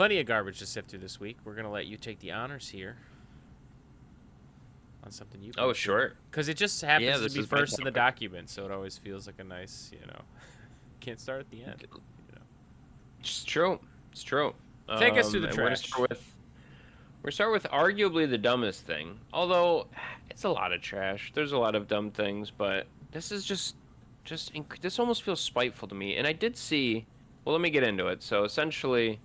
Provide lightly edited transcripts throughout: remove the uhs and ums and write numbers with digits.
Plenty of garbage to sift through this week. We're going to let you take the honors here on something you Oh, sure. Because it just happens to be is first in the document, so it always feels like a nice, can't start at the end. It's true. It's true. Take us through the and trash. We're going to start with arguably the dumbest thing. Although, it's a lot of trash. There's a lot of dumb things, but this is this almost feels spiteful to me. And I did see... Well, let me get into it. So, essentially,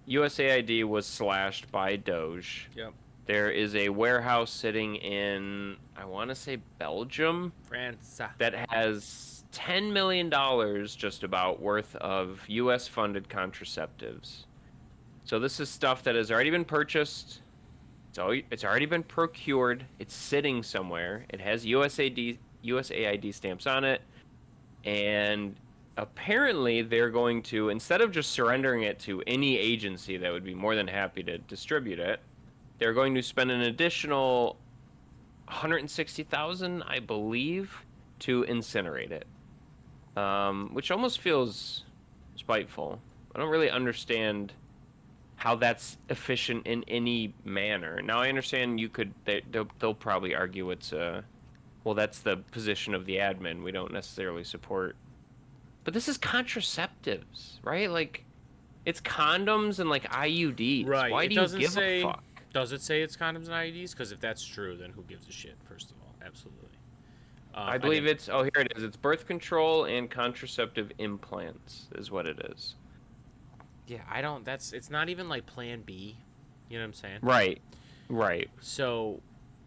USAID was slashed by Doge. Yep. There is a warehouse sitting in, I want to say Belgium, France, that has $10 million just about worth of U.S.-funded contraceptives. So this is stuff that has already been purchased. It's already been procured. It's sitting somewhere. It has USAID stamps on it. And apparently they're going to, instead of just surrendering it to any agency that would be more than happy to distribute it, they're going to spend an additional $160,000, I believe, to incinerate it, which almost feels spiteful. I don't really understand how that's efficient in any manner. Now, I understand they'll probably argue it's well, that's the position of the admin. We don't necessarily support. But this is contraceptives, right? Like, it's condoms and like IUDs. Right. Why do you give a fuck? Does it say it's condoms and IUDs? Because if that's true, then who gives a shit, first of all? Absolutely. I believe it's... Oh, here it is. It's birth control and contraceptive implants is what it is. Yeah, I don't... It's not even like Plan B. You know what I'm saying? Right. Right. So,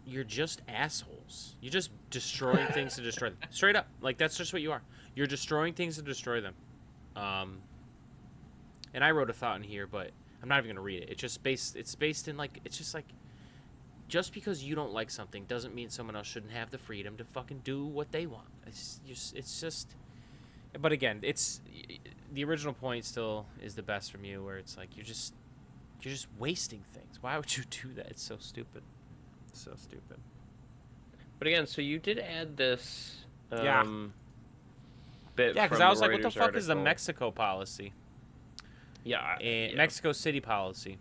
you're just assholes. You're just destroying things to destroy them. Straight up. Like, that's just what you are. You're destroying things to destroy them. And I wrote a thought in here, but... I'm not even going to read it. It's based in, like, it's just, like, just because you don't like something doesn't mean someone else shouldn't have the freedom to fucking do what they want. It's just, but again, the original point still is the best from you, where it's like, you're just wasting things. Why would you do that? It's so stupid. It's so stupid. But again, so you did add this, bit Yeah, because I was like, what the fuck is the Mexico policy? Yeah. Mexico City policy.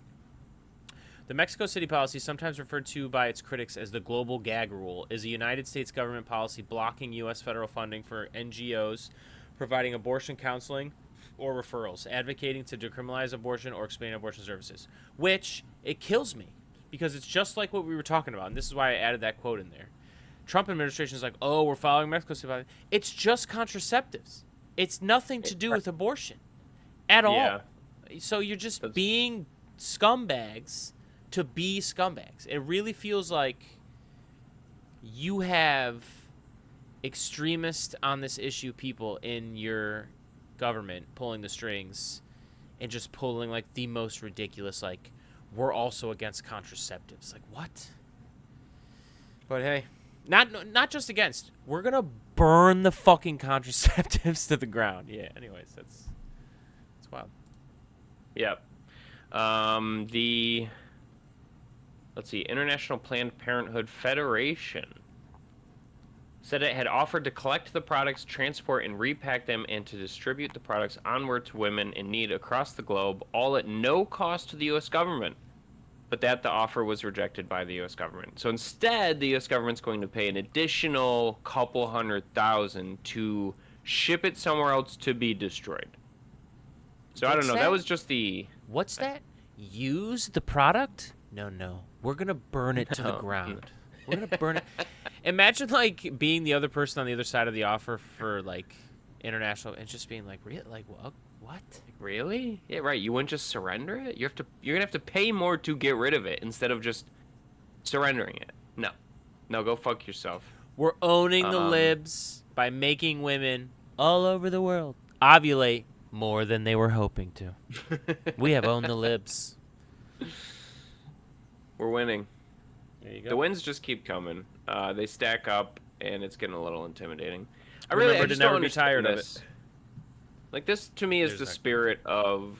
The Mexico City policy, sometimes referred to by its critics as the global gag rule, is a United States government policy blocking U.S. federal funding for NGOs providing abortion counseling or referrals, advocating to decriminalize abortion or expand abortion services. Which, it kills me, because it's just like what we were talking about, and this is why I added that quote in there. Trump administration is like, oh, we're following Mexico City policy. It's just contraceptives. It's nothing to do with abortion at all. Yeah. So you're just being scumbags to be scumbags. It really feels like you have extremists on this issue people in your government pulling the strings and just pulling, like, the most ridiculous, like, we're also against contraceptives. Like, what? But hey, not just against. We're going to burn the fucking contraceptives to the ground. Yeah, anyways, that's wild. Yep. Let's see, International Planned Parenthood Federation said it had offered to collect the products, transport and repack them, and to distribute the products onward to women in need across the globe, all at no cost to the U.S. government. But the offer was rejected by the U.S. government. So instead, the U.S. government's going to pay an additional couple $100,000 to ship it somewhere else to be destroyed. So I don't know. That was just the... What's that? Use the product? No. We're going to burn it to the ground. We're going to burn it. Imagine, like, being the other person on the other side of the offer for, like, international, and just being like, really? Like, what? Really? Yeah, right. You wouldn't just surrender it? You're going to have to pay more to get rid of it instead of just surrendering it. No, go fuck yourself. We're owning the libs by making women all over the world ovulate more than they were hoping to. We have owned the libs. We're winning. There you go. The wins just keep coming. They stack up, and it's getting a little intimidating. I just never don't be tired understand of it. Like, this to me is the spirit of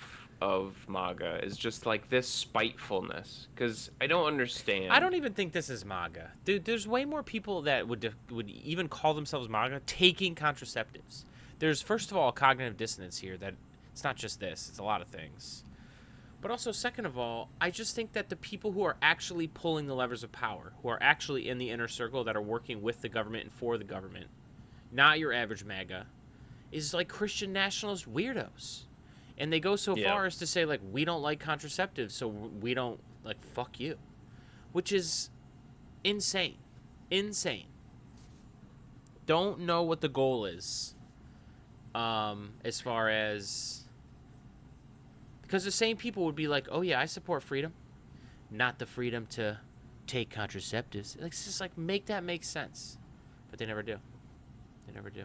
MAGA. Is just like this spitefulness, because I don't understand. I don't even think this is MAGA, dude. There's way more people that would even call themselves MAGA taking contraceptives. There's, first of all, a cognitive dissonance here that it's not just this; it's a lot of things. But also, second of all, I just think that the people who are actually pulling the levers of power, who are actually in the inner circle that are working with the government and for the government, not your average MAGA, is like Christian nationalist weirdos. And they go so far as to say, like, we don't like contraceptives, so we don't, like, fuck you. Which is insane. Insane. Don't know what the goal is. As far as... Because the same people would be like, oh, yeah, I support freedom. Not the freedom to take contraceptives. Like, it's just like, make that make sense. But they never do. They never do.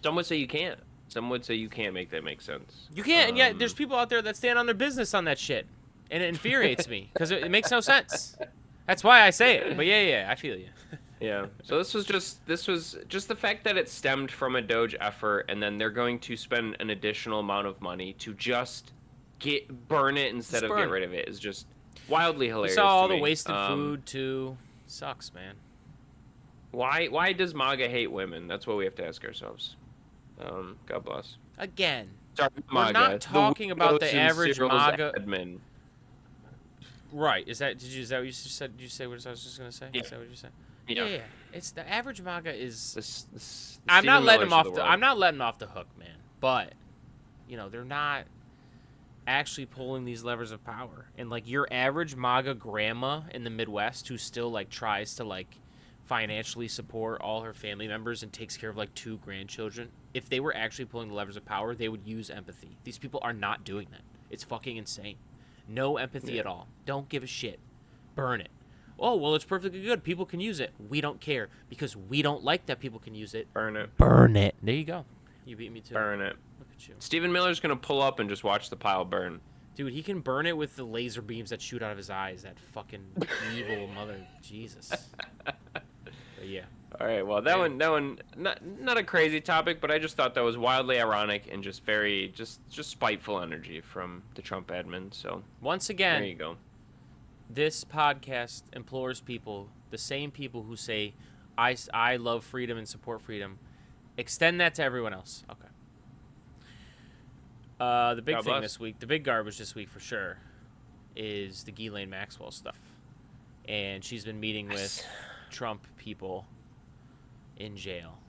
Some would say you can't. Some would say you can't make that make sense. You can't, and yet there's people out there that stand on their business on that shit. And it infuriates me, because it makes no sense. That's why I say it. But yeah, I feel you. Yeah. So this was just the fact that it stemmed from a Doge effort, and then they're going to spend an additional amount of money to just burn it instead of get rid of it is just wildly hilarious. We saw all to the me. wasted food too. Sucks, man. Why does MAGA hate women? That's what we have to ask ourselves. God bless. Again, Sorry, we're MAGA. not talking about the average MAGA. Admin. Right? Is that what you just said? Did you say what I was just gonna say? Yeah. Is that what you said? Yeah. It's the average MAGA is. The I'm not Stephen letting them Millers off of the. world. I'm not letting them off the hook, man. But they're not actually pulling these levers of power. And like your average MAGA grandma in the Midwest who still like tries to like financially support all her family members and takes care of like 2 grandchildren, if they were actually pulling the levers of power, they would use empathy. These people are not doing that. It's fucking insane. No empathy at all. Don't give a shit. Burn it. Oh, well, it's perfectly good. People can use it. We don't care because we don't like that people can use it. Burn it. Burn it. There you go. You beat me to it. Burn it. Look at you. Stephen Miller's gonna pull up and just watch the pile burn. Dude, he can burn it with the laser beams that shoot out of his eyes. That fucking evil mother. Jesus. But yeah. All right. Well, that one, not a crazy topic, but I just thought that was wildly ironic and just very, just spiteful energy from the Trump admin. So Once again, there you go. this podcast implores people, the same people who say, I love freedom and support freedom, extend that to everyone else. Okay. The big God thing bless. this week, the big garbage this week for sure, is the Ghislaine Maxwell stuff. And she's been meeting with Trump people in jail.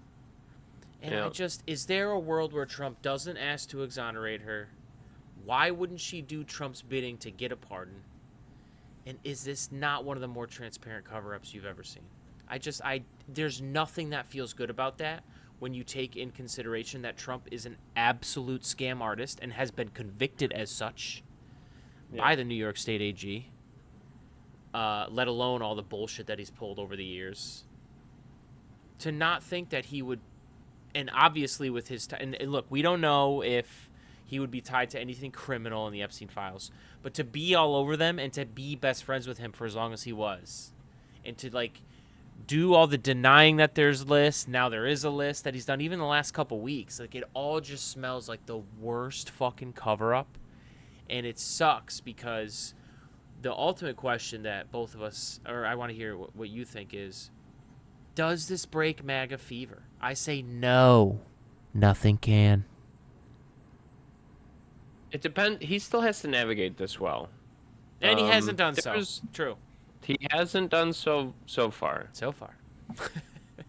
And Yeah. is there a world where Trump doesn't ask to exonerate her? Why wouldn't she do Trump's bidding to get a pardon? And is this not one of the more transparent cover-ups you've ever seen? There's nothing that feels good about that when you take in consideration that Trump is an absolute scam artist and has been convicted as such by the New York State AG, let alone all the bullshit that he's pulled over the years. To not think that he would, and obviously with his, and look, we don't know if he would be tied to anything criminal in the Epstein files, but to be all over them and to be best friends with him for as long as he was, and to like do all the denying that there's lists, now there is a list that he's done even the last couple weeks, like it all just smells like the worst fucking cover-up, and it sucks because the ultimate question that both of us, or I want to hear what you think is, does this break MAGA fever? I say no. Nothing can. It depends. He still has to navigate this well, And he hasn't done so. True. He hasn't done so far. So far.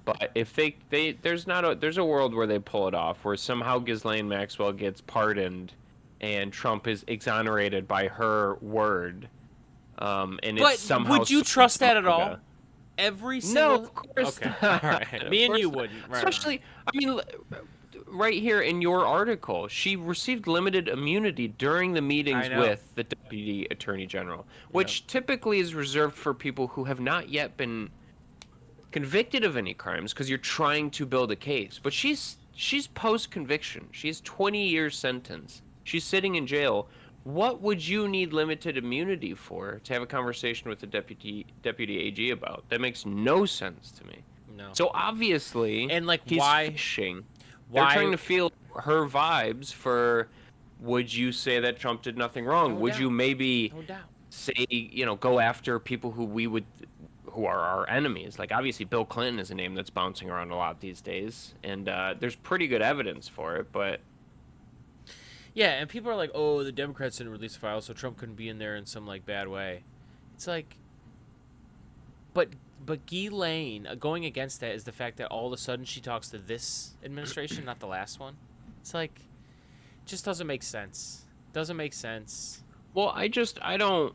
But if there's a world where they pull it off, where somehow Ghislaine Maxwell gets pardoned, and Trump is exonerated by her word, and it's somehow. Would you trust that at all? Every single. No, of course Okay. not. All right. Me and you wouldn't. Right. Especially, I mean, right here in your article, she received limited immunity during the meetings with the Deputy Attorney General, which typically is reserved for people who have not yet been convicted of any crimes, because you're trying to build a case. But she's post-conviction. She has 20 years sentence. She's sitting in jail. What would you need limited immunity for to have a conversation with the deputy AG about? That makes no sense to me. No. So obviously, and like, he's why? fishing. Why? They're trying to feel her vibes for. Would you say that Trump did nothing wrong? No would doubt. you maybe No doubt. say, go after people who are our enemies? Like, obviously, Bill Clinton is a name that's bouncing around a lot these days, and there's pretty good evidence for it. But Yeah, and people are like, oh, the Democrats didn't release the file, so Trump couldn't be in there in some, like, bad way. It's like, but Ghislaine, going against that is the fact that all of a sudden she talks to this administration, not the last one. It's like, it just doesn't make sense. Doesn't make sense. Well, I don't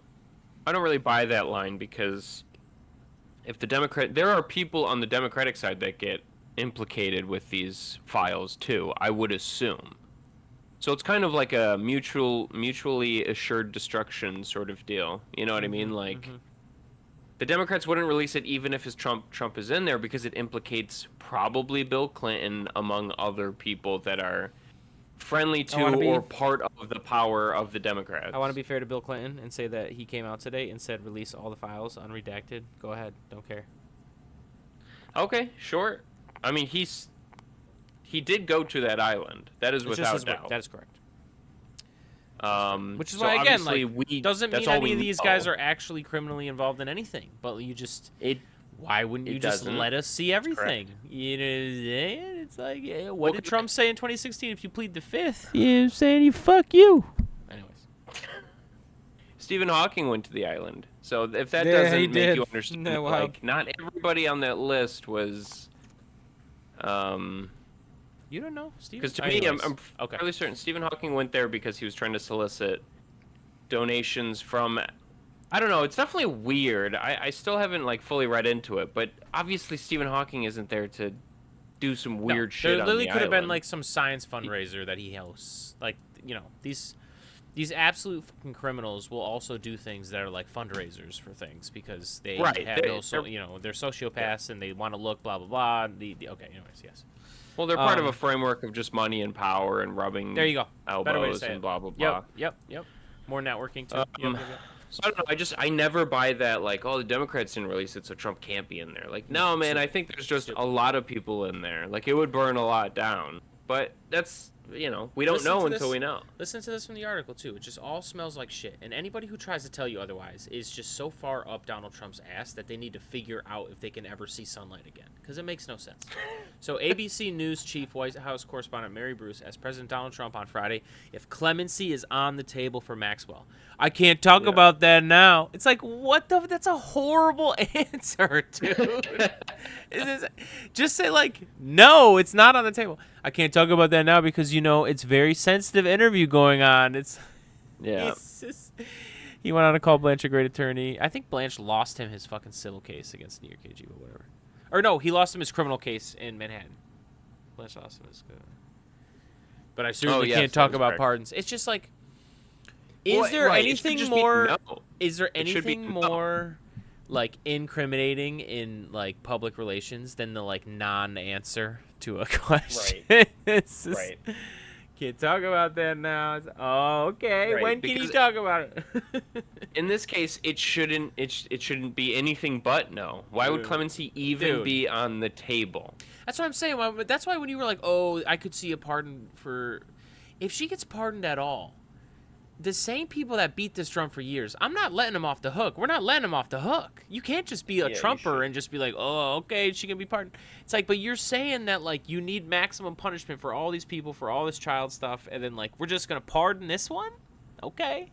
really buy that line, because if there are people on the Democratic side that get implicated with these files too, I would assume. So it's kind of like a mutually assured destruction sort of deal. You know what I mean? Like, the Democrats wouldn't release it even if Trump is in there, because it implicates probably Bill Clinton among other people that are friendly to or part of the power of the Democrats. I want to be fair to Bill Clinton and say that he came out today and said release all the files unredacted. Go ahead. Don't care. Okay, sure. I mean, he did go to that island. That is without doubt. That is correct. Which is so why, again, doesn't mean any of these guys are actually criminally involved in anything. But why wouldn't you just let us see everything? You know, it's like, what did Trump say in 2016? If you plead the fifth, you're saying fuck you. Anyways, Stephen Hawking went to the island. So if that doesn't make you understand, like, not everybody on that list was. You don't know, Stephen? Because to me, I'm fairly certain Stephen Hawking went there because he was trying to solicit donations from. I don't know. It's definitely weird. I still haven't, like, fully read into it, but obviously Stephen Hawking isn't there to do some weird shit on the island. There literally could have been, like, some science fundraiser that he hosts. Like, you know, these absolute fucking criminals will also do things that are like fundraisers for things because they have they're sociopaths and they want to look blah blah blah. Okay, anyways, yes. Well, they're part of a framework of just money and power and rubbing. There you go. Elbows and blah blah blah. Yep. More networking too. So I don't know. I never buy that, like, oh, the Democrats didn't release it, so Trump can't be in there. Like, no, man. I think there's just a lot of people in there. Like, it would burn a lot down. But that's, you know, we don't know until we know. Listen to this from the article, too. It just all smells like shit. And anybody who tries to tell you otherwise is just so far up Donald Trump's ass that they need to figure out if they can ever see sunlight again. Because it makes no sense. So ABC News chief White House correspondent Mary Bruce asked President Donald Trump on Friday if clemency is on the table for Maxwell. I can't talk about that now. It's like, what the? That's a horrible answer, dude. Just say, like, no, it's not on the table. I can't talk about that now because, you know, it's very sensitive interview going on. He went on to call Blanche a great attorney. I think Blanche lost him his fucking civil case against New York AG or whatever. Or no, he lost him his criminal case in Manhattan. Blanche lost him his. But I certainly can't talk about pardons. It's just like, is there anything more? Is there anything more, like, incriminating in, like, public relations than the, like, non-answer to a question? Right. Can't talk about that now. Okay. Right, when can you talk about it? In this case, it shouldn't be anything but no. Why would clemency even be on the table? That's what I'm saying. That's why when you were like, oh, I could see a pardon for, if she gets pardoned at all, the same people that beat this drum for years, I'm not letting them off the hook. We're not letting them off the hook. You can't just be a Trumper and just be like, oh, okay, she can be pardoned. It's like, but you're saying that, like, you need maximum punishment for all these people, for all this child stuff, and then, like, we're just going to pardon this one? Okay.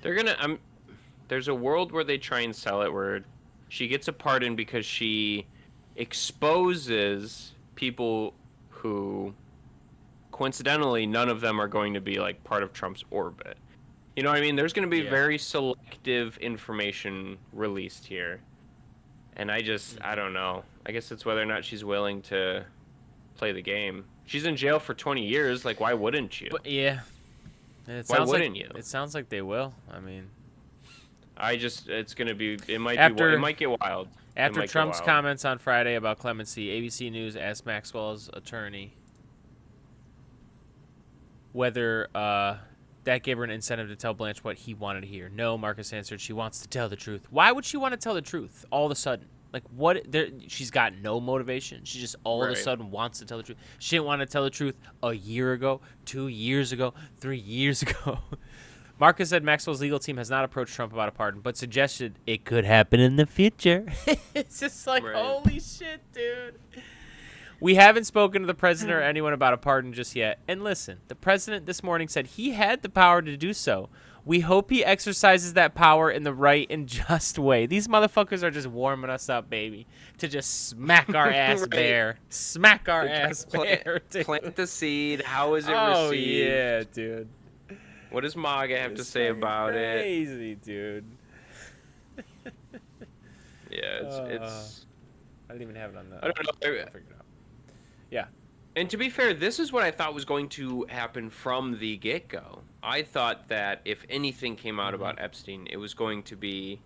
There's a world where they try and sell it where she gets a pardon because she exposes people who, coincidentally, none of them are going to be, like, part of Trump's orbit. You know what I mean? There's going to be very selective information released here. And I don't know. I guess it's whether or not she's willing to play the game. She's in jail for 20 years. Like, why wouldn't you? But, yeah. Why wouldn't you? It sounds like they will. I mean, it's going to be, it might get wild. After Trump's comments on Friday about clemency, ABC News asked Maxwell's attorney whether that gave her an incentive to tell Blanche what he wanted to hear. No, Marcus answered, she wants to tell the truth. Why would she want to tell the truth all of a sudden? Like, what? She's got no motivation. She just all of a sudden wants to tell the truth. She didn't want to tell the truth a year ago, 2 years ago, 3 years ago. Marcus said Maxwell's legal team has not approached Trump about a pardon, but suggested it could happen in the future. It's just like, holy shit, dude. We haven't spoken to the president or anyone about a pardon just yet. And listen, the president this morning said he had the power to do so. We hope he exercises that power in the right and just way. These motherfuckers are just warming us up, baby, to just smack our ass Right. bare. Smack our ass bare. Plant the seed. How is it Oh, received? yeah, dude. What does MAGA have to say about it? Crazy, dude. Yeah, it's. I didn't even have it on the. I don't know. I'll figure it out. Yeah. And to be fair, this is what I thought was going to happen from the get-go. I thought that if anything came out about Epstein, it was going to be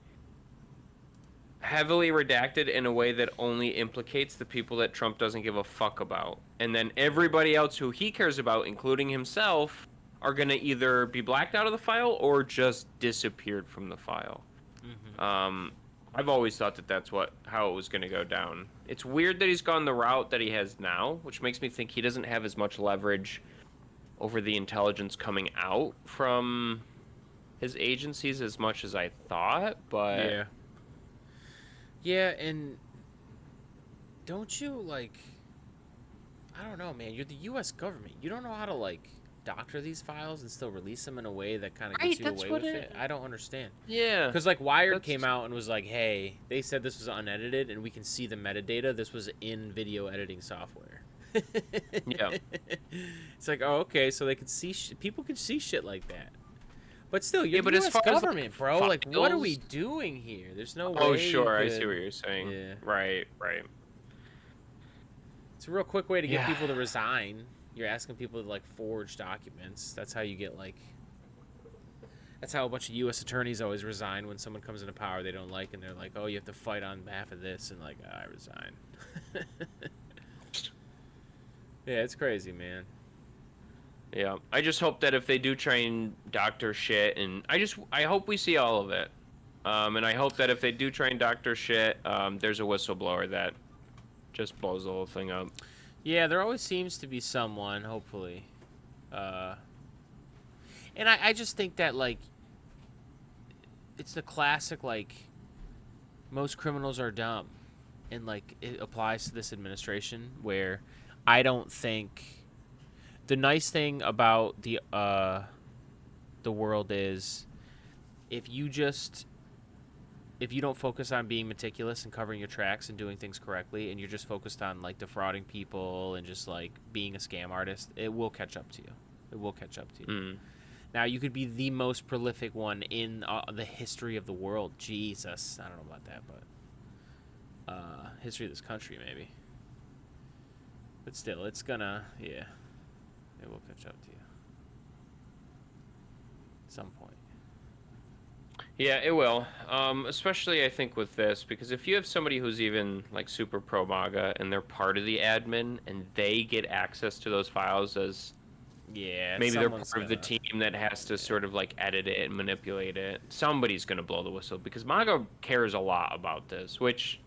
heavily redacted in a way that only implicates the people that Trump doesn't give a fuck about. And then everybody else who he cares about, including himself, are going to either be blacked out of the file or just disappeared from the file. I've always thought that that's how it was going to go down. It's weird that he's gone the route that he has now, which makes me think he doesn't have as much leverage over the intelligence coming out from his agencies as much as I thought, but... Yeah, and don't you, like... I don't know, man. You're the U.S. government. You don't know how to, like, doctor these files and still release them in a way that kind of gets you away with it? I don't understand. Yeah. Because, like, Wired came out and was like, hey, they said this was unedited and we can see the metadata. This was in video editing software. Yeah. It's like, oh, okay, so they could see people can see shit like that. But still, you're but the as U.S. far as, government, bro. Like, what are we doing here? There's no way. Oh, sure, I see what you're saying. Yeah. Right. It's a real quick way to get people to resign. You're asking people to, like, forge documents. That's how you get, like... That's how a bunch of U.S. attorneys always resign when someone comes into power they don't like, and they're like, oh, you have to fight on behalf of this, and, like, I resign. Yeah, it's crazy, man. Yeah, I just hope that if they do try and doctor shit, and I hope we see all of it. And I hope that if they do try and doctor shit, there's a whistleblower that just blows the whole thing up. Yeah, there always seems to be someone, hopefully. And I just think that, like, it's the classic, like, most criminals are dumb. And, like, it applies to this administration where I don't think... The nice thing about the world is if you don't focus on being meticulous and covering your tracks and doing things correctly, and you're just focused on, like, defrauding people and just, like, being a scam artist, it will catch up to you. It will catch up to you. Now, you could be the most prolific one in the history of the world. Jesus. I don't know about that, but history of this country, maybe. But still, it's gonna, yeah. It will catch up to you. At some point. Yeah, it will. Especially, I think, with this, because if you have somebody who's even, like, super pro-MAGA and they're part of the admin and they get access to those files as... Yeah, maybe they're part of the team that has to sort of, like, edit it and manipulate it. Somebody's going to blow the whistle because MAGA cares a lot about this, which...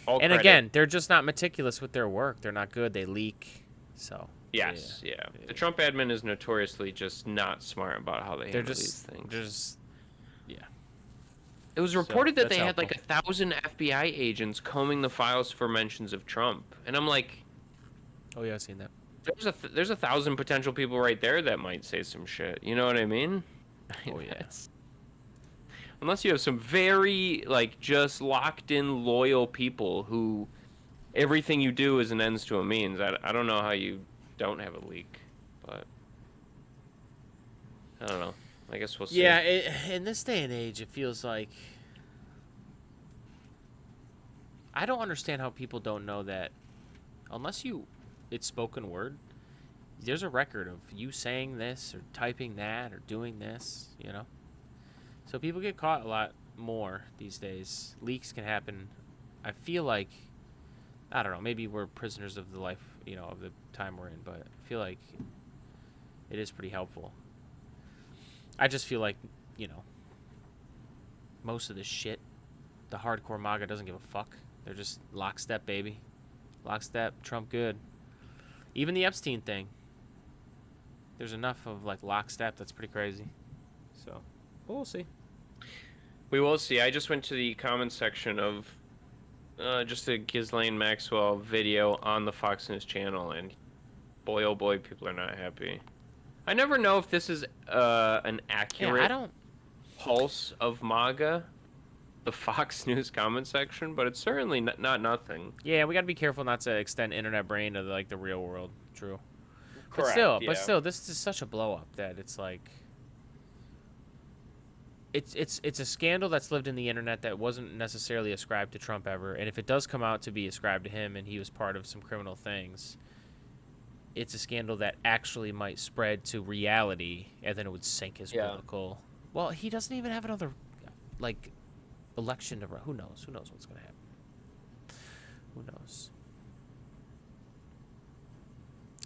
And again, they're just not meticulous with their work. They're not good. They leak, so... Yes, yeah. The Trump admin is notoriously just not smart about how they handle these things. It was reported that they had like 1,000 FBI agents combing the files for mentions of Trump, and I'm like, oh yeah, I've seen that. There's 1,000 potential people right there that might say some shit. You know what I mean? Oh yeah. Unless you have some very, like, just locked in loyal people who everything you do is an ends to a means. I don't know how you don't have a leak, but I don't know. I guess we'll see. Yeah, in this day and age, it feels like I don't understand how people don't know that unless it's spoken word, there's a record of you saying this or typing that or doing this, you know? So people get caught a lot more these days. Leaks can happen. I feel like, I don't know, maybe we're prisoners of the life, you know, of the time we're in, but I feel like it is pretty helpful. I just feel like, you know, most of this shit, the hardcore MAGA doesn't give a fuck. They're just lockstep, baby. Lockstep, Trump good. Even the Epstein thing. There's enough of, like, lockstep that's pretty crazy. So, we'll see. We will see. I just went to the comment section of just a Ghislaine Maxwell video on the Fox News channel, and boy, oh boy, people are not happy. I never know if this is an accurate I don't. pulse of MAGA, the Fox News comment section, but it's certainly not nothing. Yeah, we got to be careful not to extend internet brain to like the real world. True. Correct, But still, this is such a blow up that it's like. It's a scandal that's lived in the internet that wasn't necessarily ascribed to Trump ever, and if it does come out to be ascribed to him and he was part of some criminal things, it's a scandal that actually might spread to reality, and then it would sink his political. Well, he doesn't even have another, like, election to run. Who knows? Who knows what's gonna happen? Who knows?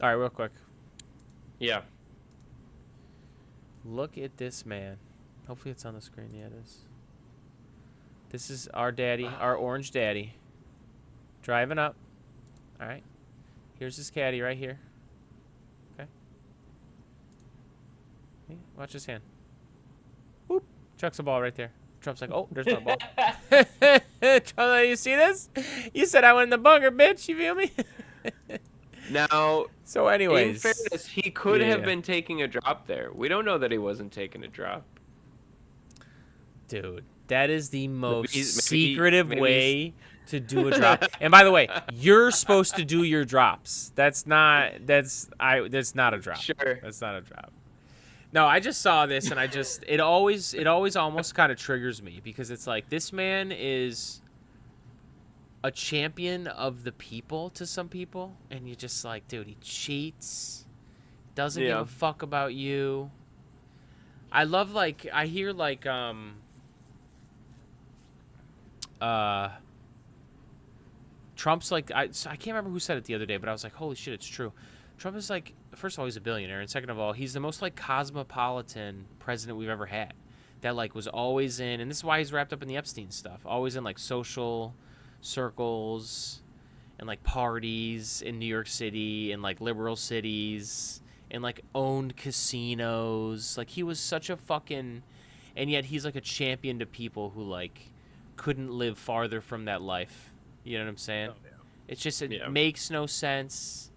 All right, real quick. Yeah. Look at this man. Hopefully it's on the screen. Yeah, it is. This is our daddy, our orange daddy. Driving up. All right. Here's his caddy right here. Okay. Yeah, watch his hand. Whoop. Chucks a ball right there. Trump's like, oh, there's my ball. Trump, you see this? You said I went in the bunker, bitch. You feel me? Now, so anyways. in fairness, he could have been taking a drop there. We don't know that he wasn't taking a drop. Dude, that is the most maybe secretive way to do a drop. And by the way, you're supposed to do your drops. That's not a drop. Sure. That's not a drop. No, I just saw this and it always almost kind of triggers me because it's like this man is a champion of the people to some people, and you're just like, dude, he cheats, doesn't give a fuck about you. I love, like, I hear, like, Trump's like, I can't remember who said it the other day, but I was like, holy shit, it's true. Trump is like, first of all, he's a billionaire, and second of all, he's the most like cosmopolitan president we've ever had. That like was always in, and this is why he's wrapped up in the Epstein stuff. Always in like social circles and like parties in New York City and like liberal cities and like owned casinos. Like he was such a fucking, and yet he's like a champion to people who like couldn't live farther from that life. You know what I'm saying? Oh, yeah. It's just, it makes no sense.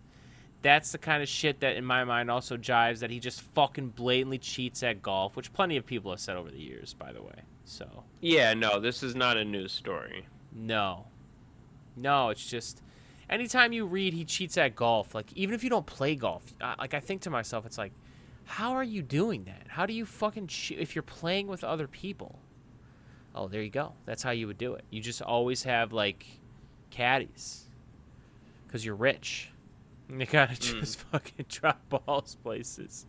That's the kind of shit that, in my mind, also jives that he just fucking blatantly cheats at golf, which plenty of people have said over the years, by the way. So. Yeah, no, this is not a news story. No, it's just, anytime you read he cheats at golf, like, even if you don't play golf, I think to myself, it's like, how are you doing that? How do you fucking if you're playing with other people? Oh, there you go. That's how you would do it. You just always have, like, caddies because you're rich. And you gotta just fucking drop balls places.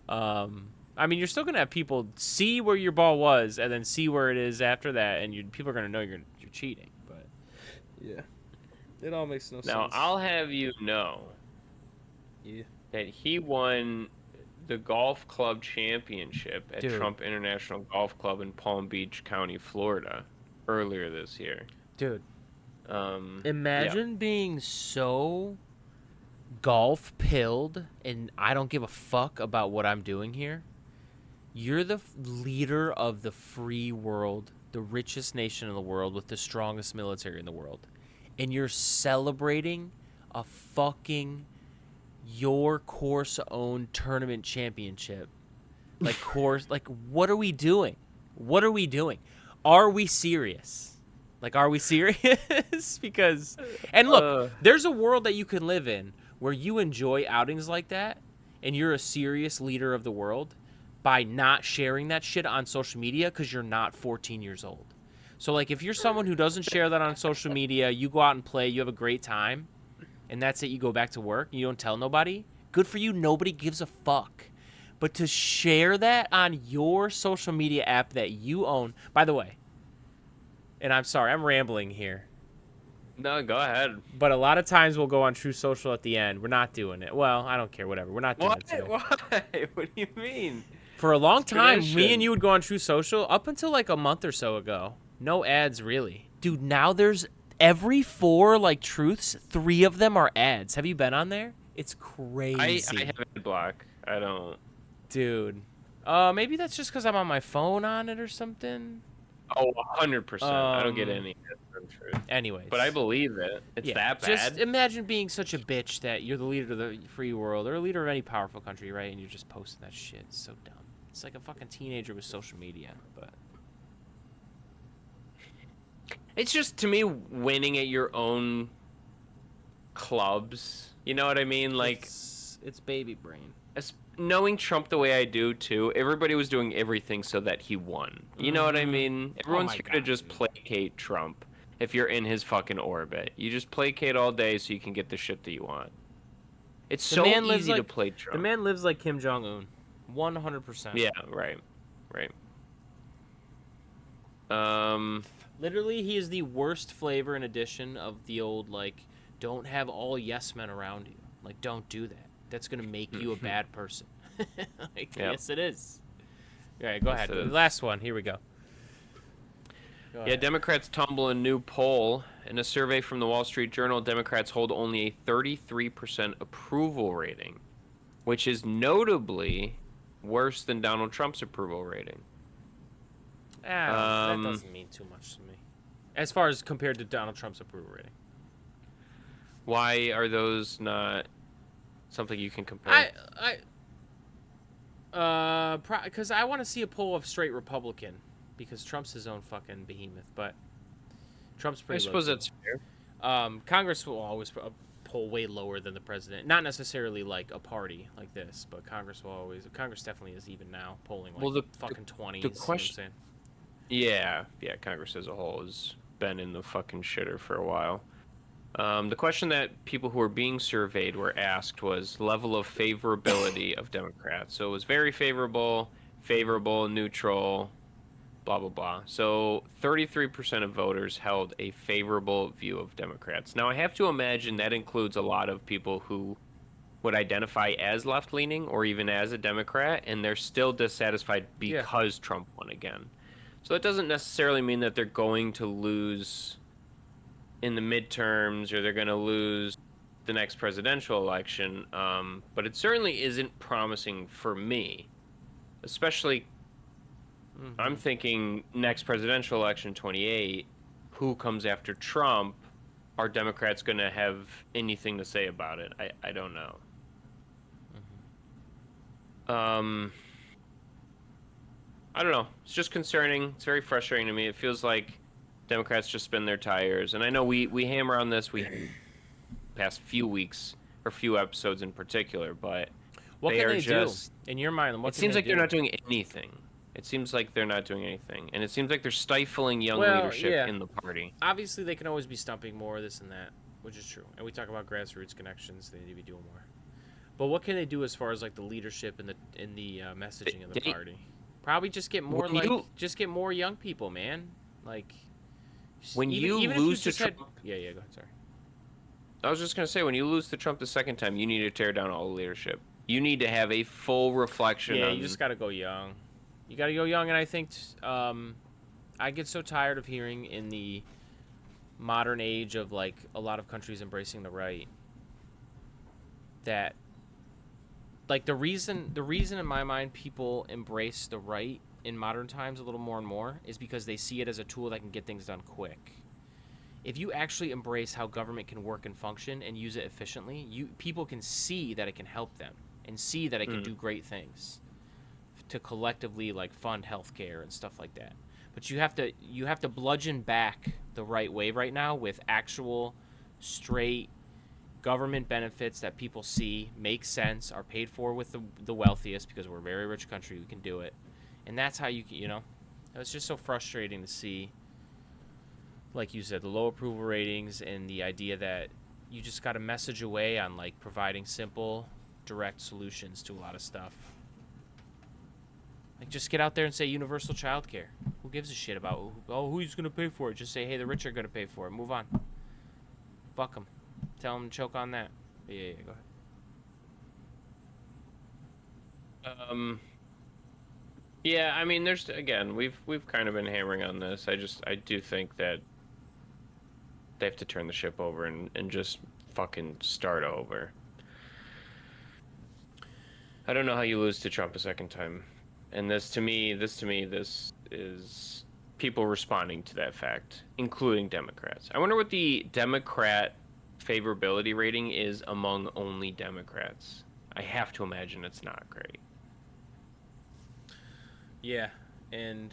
I mean, you're still gonna have people see where your ball was and then see where it is after that, and people are gonna know you're cheating. But yeah, it all makes no sense. Now I'll have you know, that he won the golf club championship at Trump International Golf Club in Palm Beach County, Florida, earlier this year. Dude, imagine being so golf pilled and I don't give a fuck about what I'm doing here. You're the leader of the free world, the richest nation in the world with the strongest military in the world, and you're celebrating a fucking your course owned tournament championship. Like what are we doing? What are we doing? Are we serious? Like, are we serious? Because, and look, there's a world that you can live in where you enjoy outings like that and you're a serious leader of the world by not sharing that shit on social media because you're not 14 years old. So, like, if you're someone who doesn't share that on social media, you go out and play, you have a great time, and that's it, you go back to work, you don't tell nobody, good for you, nobody gives a fuck. But to share that on your social media app that you own, by the way, and I'm sorry, I'm rambling here. No, go ahead. But a lot of times we'll go on True Social at the end. We're not doing it. Well, I don't care, whatever. We're not doing it today. Why? What do you mean? For a long time, me and you would go on True Social up until like a month or so ago. No ads, really. Dude, now there's every 4 like truths, 3 of them are ads. Have you been on there? It's crazy. I have ad block. I don't. Dude. Maybe that's just because I'm on my phone on it or something. Oh, 100%. I don't get any truth. Anyways. But I believe it. It's that bad. Just imagine being such a bitch that you're the leader of the free world or a leader of any powerful country, right? And you're just posting that shit. It's so dumb. It's like a fucking teenager with social media, but It's just, to me, winning at your own clubs. You know what I mean? Like, it's baby brain. knowing Trump the way I do, too, everybody was doing everything so that he won. You know what I mean? Everyone's here to just placate Trump if you're in his fucking orbit. You just placate all day so you can get the shit that you want. It's so easy to play Trump. The man lives like Kim Jong-un. 100%. Yeah, right. Literally, he is the worst flavor and addition of the old, like, don't have all yes men around you. Like, don't do that. That's going to make you a bad person. Yes, it is. All right, go ahead. The last one. Here we go. Yeah, Democrats tumble in new poll. In a survey from the Wall Street Journal, Democrats hold only a 33% approval rating, which is notably worse than Donald Trump's approval rating. That doesn't mean too much to me. As far as compared to Donald Trump's approval rating. Why are those not something you can compare? Because I want to see a poll of straight Republican, because Trump's his own fucking behemoth, but Trump's pretty I suppose low. that's fair. Congress will always poll way lower than the president. Not necessarily like a party like this, but Congress definitely is even now polling like the fucking 20s. The question, yeah, Congress as a whole has been in the fucking shitter for a while. The question that people who were being surveyed were asked was level of favorability of Democrats. So it was very favorable, neutral, blah, blah, blah. So 33% of voters held a favorable view of Democrats. Now, I have to imagine that includes a lot of people who would identify as left-leaning or even as a Democrat, and they're still dissatisfied because Trump won again. So that doesn't necessarily mean that they're going to lose in the midterms or they're going to lose the next presidential election, but it certainly isn't promising for me, especially I'm thinking next presidential election, 28, who comes after Trump? Are Democrats going to have anything to say about it? I don't know. I don't know. It's just concerning. It's very frustrating to me. It feels like Democrats just spin their tires. And I know we hammer on this past few weeks or few episodes in particular, but what can they do? In your mind, it seems like they're not doing anything. It seems like they're not doing anything. And it seems like they're stifling young leadership in the party. Obviously, they can always be stumping more, this and that, which is true. And we talk about grassroots connections. They need to be doing more. But what can they do as far as like the leadership and the messaging of the party? Probably just get more just get more young people, man. Like when you lose to Trump. Go ahead. Sorry. I was just gonna say, when you lose to Trump the second time, you need to tear down all the leadership. You need to have a full reflection. Yeah, you just gotta go young. You gotta go young, and I think I get so tired of hearing in the modern age of like a lot of countries embracing the right that like the reason in my mind people embrace the right in modern times a little more and more is because they see it as a tool that can get things done quick. If you actually embrace how government can work and function and use it efficiently, people can see that it can help them and see that it can do great things to collectively like fund healthcare and stuff like that. But you have to bludgeon back the right way right now with actual straight government benefits that people see make sense, are paid for with the wealthiest, because we're a very rich country, we can do it. And that's how it's just so frustrating to see, like you said, the low approval ratings and the idea that you just got to message away on like providing simple, direct solutions to a lot of stuff. Like just get out there and say universal child care. Who gives a shit about who's going to pay for it? Just say, hey, the rich are going to pay for it. Move on. Fuck them. Tell them to choke on that. Yeah, go ahead. Yeah, I mean, we've kind of been hammering on this. I do think that they have to turn the ship over and just fucking start over. I don't know how you lose to Trump a second time. And this is people responding to that fact, including Democrats. I wonder what the Democrat favorability rating is among only Democrats. I have to imagine it's not great. Yeah, and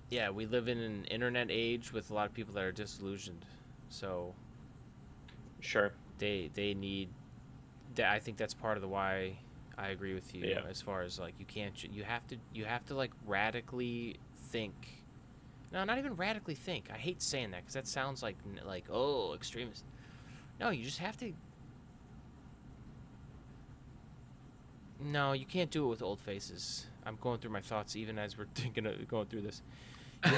yeah, we live in an internet age with a lot of people that are disillusioned. So Sure. they need. I think that's part of the why I agree with you as far as like you have to like radically think. No, not even radically think. I hate saying that because that sounds like oh, extremist. No, you just have to. No, you can't do it with old faces. I'm going through my thoughts even as we're going through this. You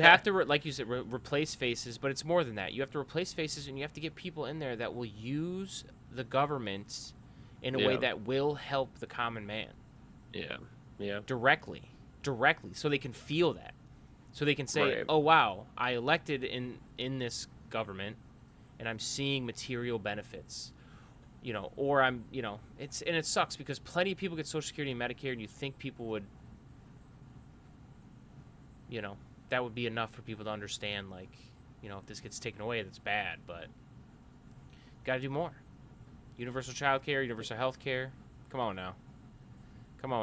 have to like you said, replace faces, but it's more than that. You have to replace faces, and you have to get people in there that will use the government in a way that will help the common man. Yeah. Directly, so they can feel that, so they can say, "Oh wow, I elected in this government, and I'm seeing material benefits." Or I'm, it sucks because plenty of people get Social Security and Medicare, and you think people would, that would be enough for people to understand, like, if this gets taken away, that's bad, but got to do more. Universal child care, universal health care. Come on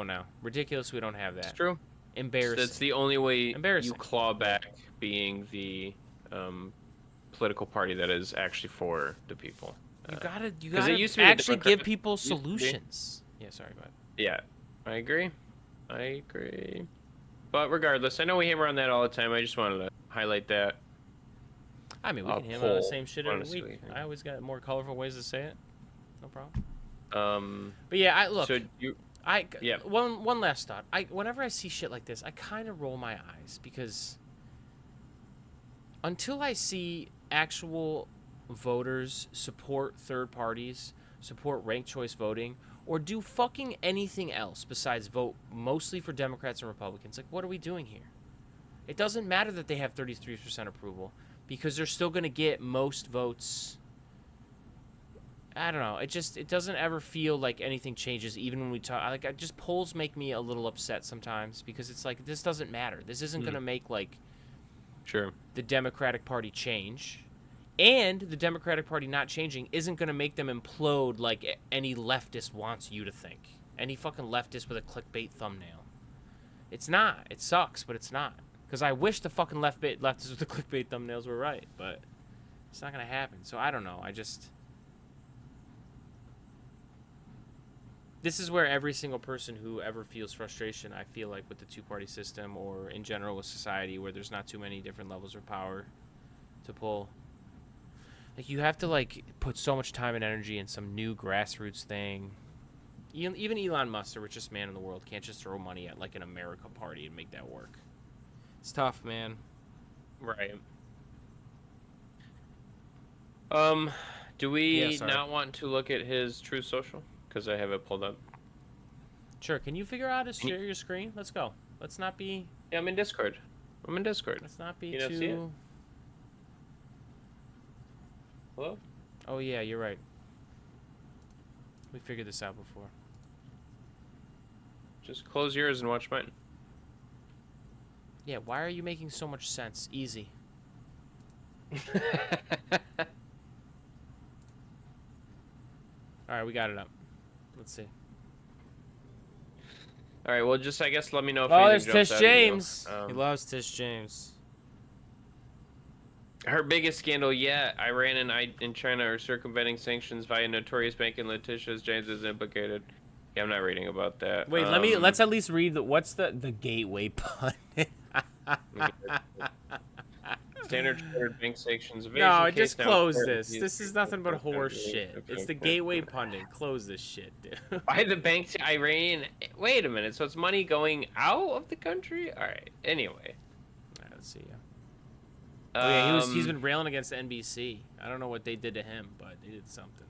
now. Ridiculous we don't have that. It's true. Embarrassing. That's the only way you claw back being the political party that is actually for the people. You gotta actually give people solutions. Yeah, sorry, go ahead. Yeah, I agree. But regardless, I know we hammer on that all the time. I just wanted to highlight that. I mean, we can hammer on the same shit every week. I always got more colorful ways to say it. No problem. But yeah, one last thought. Whenever I see shit like this, I kind of roll my eyes because until I see actual voters support third parties, support ranked choice voting, or do fucking anything else besides vote mostly for Democrats and Republicans, like, what are we doing here? It doesn't matter that they have 33% approval because they're still going to get most votes. I don't know. It doesn't ever feel like anything changes, even when we talk. Just polls make me a little upset sometimes because it's like, this doesn't matter. This isn't going to make, like, the Democratic Party change. And the Democratic Party not changing isn't going to make them implode like any leftist wants you to think. Any fucking leftist with a clickbait thumbnail. It's not. It sucks, but it's not. Because I wish the fucking leftists with the clickbait thumbnails were right, but it's not going to happen. So I don't know. This is where every single person who ever feels frustration, I feel like, with the two-party system or in general with society where there's not too many different levels of power to pull. Like, you have to, like, put so much time and energy in some new grassroots thing. Even Elon Musk, the richest man in the world, can't just throw money at, like, an America party and make that work. It's tough, man. Right. Do we not want to look at his Truth Social? Because I have it pulled up. Sure. Can you figure out how to share your screen? Let's go. Let's not be... Yeah, I'm in Discord. Let's not be too... See it? Hello? Oh, yeah, you're right. We figured this out before. Just close yours and watch mine. Yeah, why are you making so much sense? Easy. Alright, we got it up. Let's see. Alright, well, just, I guess, let me know if anything jumps there's Tish out James. At you. He loves Tish James. Her biggest scandal yet: Iran and China are circumventing sanctions via notorious bank, and Letitia James is implicated. Yeah, I'm not reading about that. Wait, let's at least read what's the gateway pundit. Standard Chartered bank sanctions. No, just close this. This is nothing but horse shit. Okay, it's the gateway pundit. Close this shit, dude. Why the bank to Iran? Wait a minute. So it's money going out of the country? All right. Anyway. Let's see. Oh yeah, he's been railing against NBC. I don't know what they did to him, but they did something.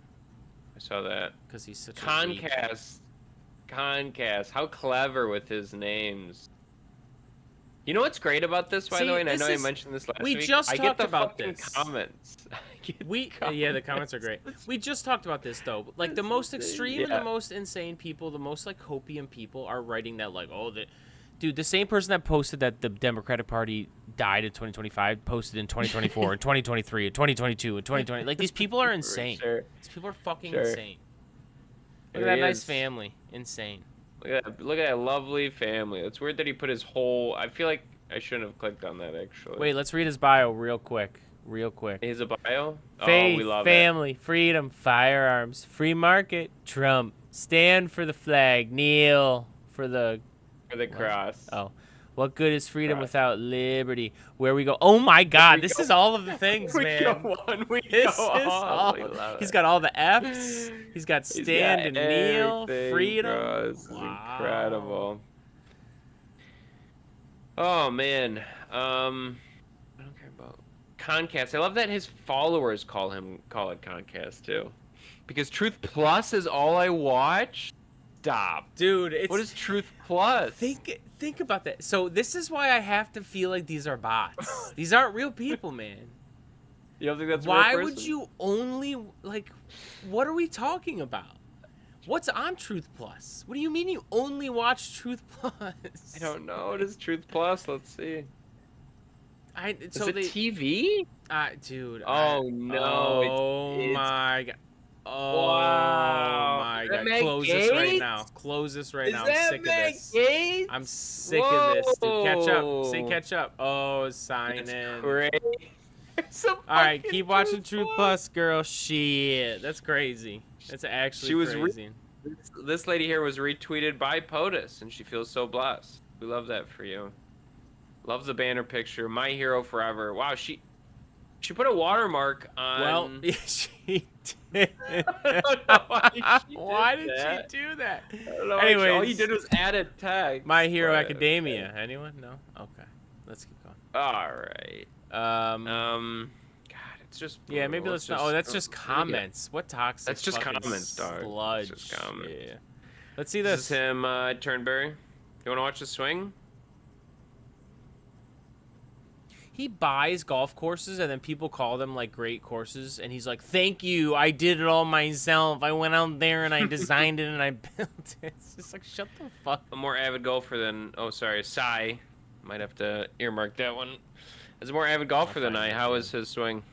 I saw that. Because he's such Concast. How clever with his names. You know what's great about this, by See, the way, and I this know I is- mentioned this last we week. just I get talked the about fucking this. comments. I get the Yeah, the comments are great. We just talked about this though. Like the most extreme and Yeah. the most insane people, the most like copium people are writing that like, oh, dude, the same person that posted that the Democratic Party died in 2025 posted in 2024 and 2023 and 2022 and 2020. Like these people are insane. Sure. These people are fucking Sure. insane. Look at There that he nice is. family. Insane. Look at that lovely family. It's weird that he put his whole. I feel like I shouldn't have clicked on that actually. Wait, let's read his bio real quick. He's a bio. Faith, Oh, we love family, freedom, firearms, free market, Trump, stand for the flag, kneel for the. it. For the cross. Oh, what good is freedom Cross. without liberty? Where we go? Oh my God, we this go. is all of the things, We man. go on. We This go is on. all. We love He's it. got all the F's. He's got He's stand got and kneel, everything, freedom. bro. This is Wow. incredible. Oh man. I don't care about Concast. I love that his followers call it Concast too, because Truth Plus is all I watch. Stop, Dude, it's what is Truth Plus? think about that. So this is why I have to feel like these are bots. These aren't real people, man. You don't think that's a Why real would person? you only like? What are we talking about? What's on Truth Plus? What do you mean you only watch Truth Plus? I don't know. What is Truth Plus? Let's see. Is So it they, TV? dude. Oh no! Oh it's my God. Oh Wow. my Is that God. Matt Close this right Gaetz? now. Close this right Is now. I'm that sick Matt of this. Gaetz? I'm sick of this, dude. Catch up. Say Whoa. catch up. Oh, sign That's in. crazy. All right, keep watching Truth Plus, girl. Shit, that's crazy. That's actually She was crazy. This lady here was retweeted by POTUS, and she feels so blessed. We love that for you. Love the banner picture. My hero forever. Wow, she put a watermark on. Well, she did. I don't know Why did that. she do that? I don't know why she- all Anyways. you did was add a tag. My Hero But- Academia. Anyone? No. Okay. Let's keep going. All right. God, it's just. Yeah, maybe brutal. let's It's not. Oh, that's just yeah. comments. What toxic? That's just fucking comments, dog. Sludge. It's just comments. Yeah. Let's see This this. is him, Turnberry. You want to watch the swing? He buys golf courses and then people call them like great courses, and he's like, "Thank you, I did it all myself. I went out there and I designed it and I built it." It's just like, shut the fuck. A more avid golfer than. Oh, sorry, Sai. Might have to earmark that one. As a more avid golfer than I, how is his swing?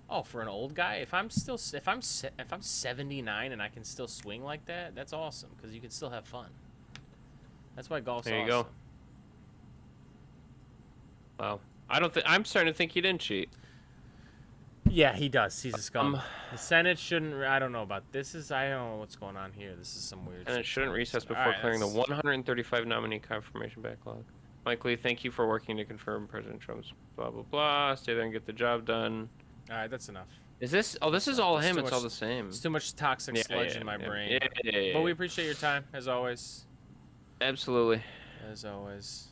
Oh, for an old guy, if I'm 79 and I can still swing like that, that's awesome because you can still have fun. That's why golf's There you awesome. go. Wow. I don't think. I'm starting to think he didn't cheat. Yeah, he does. He's a scum. The Senate shouldn't. I don't know about this. I don't know what's going on here. This is some weird. And it shit. shouldn't recess All before right, clearing the that's- 135 nominee confirmation backlog. Mike Lee, thank you for working to confirm President Trump's blah blah blah. Stay there and get the job done. All right, that's enough. Is this? Oh, this is all It's him. too It's much- all the same. It's too much toxic sludge in my brain. Yeah. But we appreciate your time as always. Absolutely. As always.